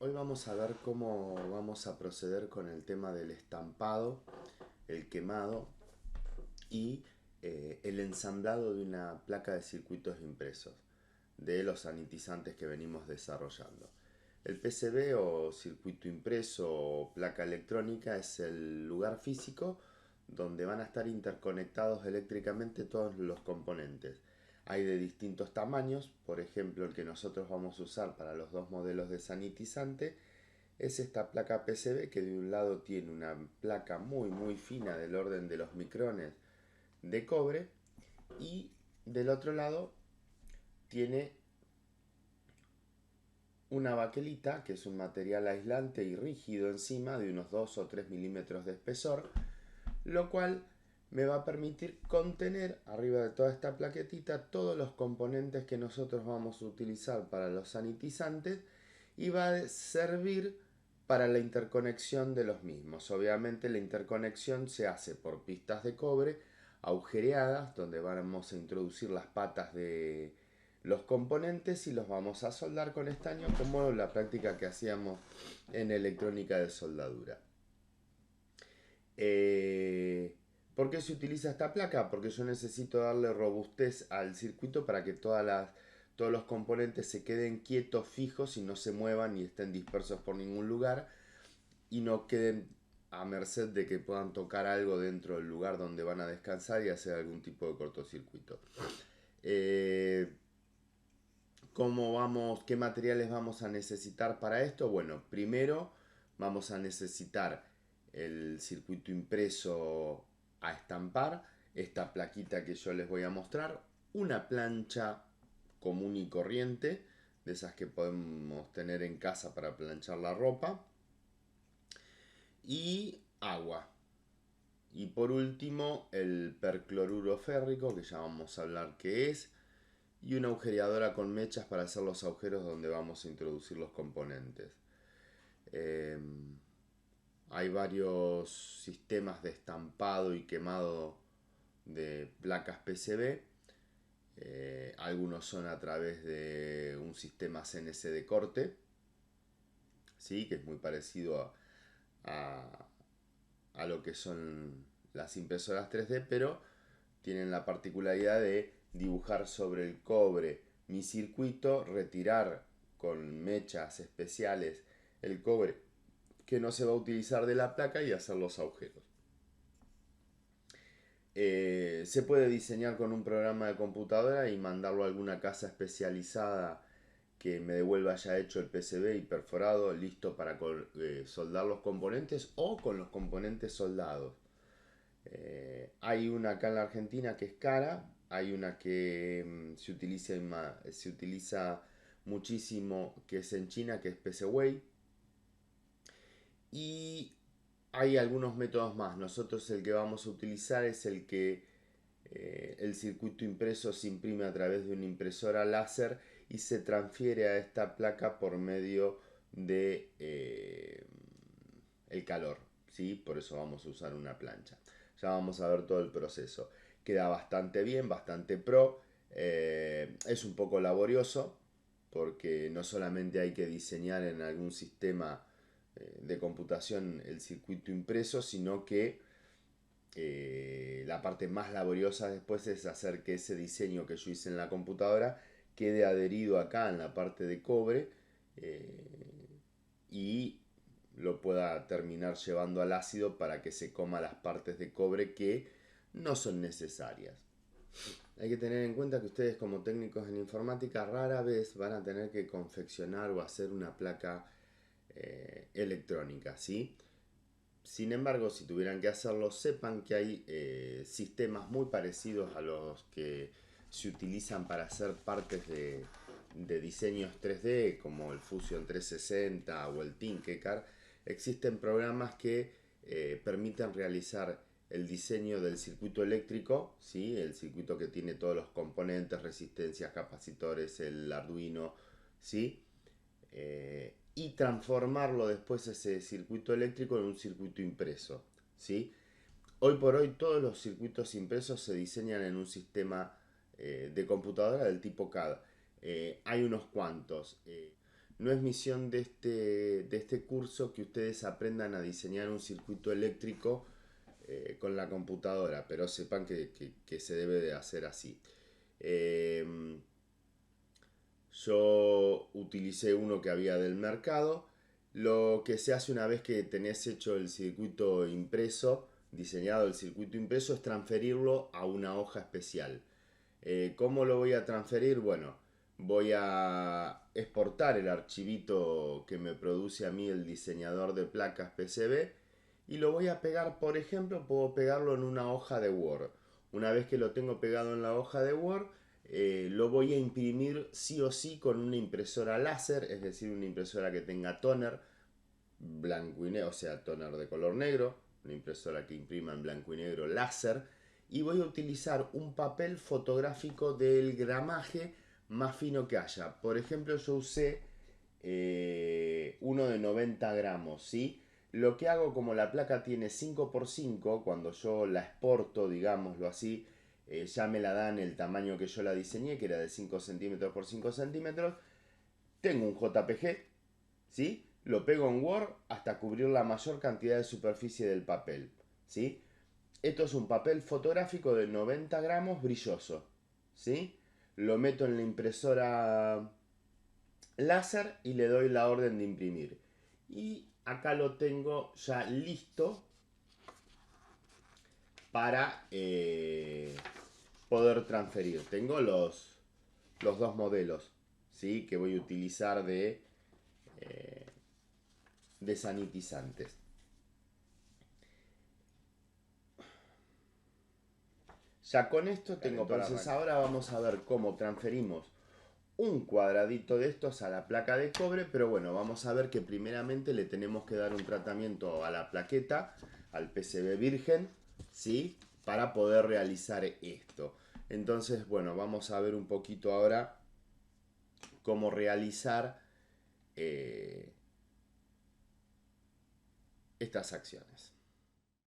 Hoy vamos a ver cómo vamos a proceder con el tema del estampado, el quemado y el ensamblado de una placa de circuitos impresos de los sanitizantes que venimos desarrollando. El PCB o circuito impreso o placa electrónica es el lugar físico donde van a estar interconectados eléctricamente todos los componentes. Hay de distintos tamaños, por ejemplo el que nosotros vamos a usar para los dos modelos de sanitizante es esta placa PCB que de un lado tiene una placa muy fina del orden de los micrones de cobre y del otro lado tiene una baquelita, que es un material aislante y rígido encima de unos 2 o 3 milímetros de espesor, lo cual me va a permitir contener arriba de toda esta plaquetita todos los componentes que nosotros vamos a utilizar para los sanitizantes y va a servir para la interconexión de los mismos. Obviamente la interconexión se hace por pistas de cobre agujereadas donde vamos a introducir las patas de los componentes y los vamos a soldar con estaño como la práctica que hacíamos en electrónica de soldadura. ¿Por qué se utiliza esta placa? Porque yo necesito darle robustez al circuito para que todos los componentes se queden quietos, fijos y no se muevan ni estén dispersos por ningún lugar y no queden a merced de que puedan tocar algo dentro del lugar donde van a descansar y hacer algún tipo de cortocircuito. Eh, ¿Cómo vamos? ¿Qué materiales vamos a necesitar para esto? Bueno, primero vamos a necesitar el circuito impreso a estampar, esta plaquita que yo les voy a mostrar, una plancha común y corriente, de esas que podemos tener en casa para planchar la ropa, y agua. Y por último, el percloruro férrico, que ya vamos a hablar qué es, y una agujereadora con mechas para hacer los agujeros donde vamos a introducir los componentes. Eh, Hay varios sistemas de estampado y quemado de placas PCB. Algunos son a través de un sistema CNC de corte, ¿sí? Que es muy parecido a, a lo que son las impresoras 3D, pero tienen la particularidad de dibujar sobre el cobre mi circuito, retirar con mechas especiales el cobre que no se va a utilizar de la placa y hacer los agujeros. Se puede diseñar con un programa de computadora y mandarlo a alguna casa especializada que me devuelva ya hecho el PCB y perforado, listo para soldar los componentes o con los componentes soldados. Hay una acá en la Argentina que es cara, hay una que se utiliza muchísimo que es en China, que es PCWay, y hay algunos métodos más. Nosotros el que vamos a utilizar es el que el circuito impreso se imprime a través de una impresora láser y se transfiere a esta placa por medio de el calor, ¿sí? Por eso vamos a usar una plancha. Ya vamos a ver todo el proceso. Queda bastante bien, bastante pro. Es un poco laborioso porque no solamente hay que diseñar en algún sistema de computación el circuito impreso, sino que la parte más laboriosa después es hacer que ese diseño que yo hice en la computadora quede adherido acá en la parte de cobre y lo pueda terminar llevando al ácido para que se coma las partes de cobre que no son necesarias. Hay que tener en cuenta que ustedes como técnicos en informática rara vez van a tener que confeccionar o hacer una placa electrónica, ¿sí? Sin embargo, si tuvieran que hacerlo, sepan que hay sistemas muy parecidos a los que se utilizan para hacer partes de diseños 3D, como el Fusion 360 o el Tinkercad. Existen programas que permiten realizar el diseño del circuito eléctrico, ¿sí? El circuito que tiene todos los componentes, resistencias, capacitores, el Arduino, ¿sí? Y transformarlo después ese circuito eléctrico en un circuito impreso, ¿sí? Hoy por hoy todos los circuitos impresos se diseñan en un sistema de computadora del tipo CAD. Hay unos cuantos. no es misión de este curso que ustedes aprendan a diseñar un circuito eléctrico con la computadora, pero sepan que se debe de hacer así. Yo utilicé uno que había del mercado. Lo que se hace una vez que tenés hecho el circuito impreso, diseñado el circuito impreso, es transferirlo a una hoja especial. ¿Cómo lo voy a transferir? Bueno, voy a exportar el archivito que me produce a mí el diseñador de placas PCB y lo voy a pegar, por ejemplo, puedo pegarlo en una hoja de Word. Una vez que lo tengo pegado en la hoja de Word, lo voy a imprimir sí o sí con una impresora láser, es decir, una impresora que tenga toner blanco y negro, o sea, toner de color negro, una impresora que imprima en blanco y negro láser, y voy a utilizar un papel fotográfico del gramaje más fino que haya. Por ejemplo, yo usé uno de 90 gramos, ¿sí? Lo que hago, como la placa tiene 5x5, cuando yo la exporto, digámoslo así, ya me la dan el tamaño que yo la diseñé, que era de 5 centímetros por 5 centímetros. Tengo un JPG, ¿sí? Lo pego en Word hasta cubrir la mayor cantidad de superficie del papel, ¿sí? Esto es un papel fotográfico de 90 gramos brilloso, ¿sí? Lo meto en la impresora láser y le doy la orden de imprimir. Y acá lo tengo ya listo para poder transferir. Tengo los dos modelos, ¿sí? Que voy a utilizar de sanitizantes. Ya con esto tengo para arrancar. Entonces ahora vamos a ver cómo transferimos un cuadradito de estos a la placa de cobre, pero bueno, vamos a ver que primeramente le tenemos que dar un tratamiento a la plaqueta, al PCB virgen, ¿sí? Para poder realizar esto. Entonces, bueno, vamos a ver un poquito ahora cómo realizar estas acciones.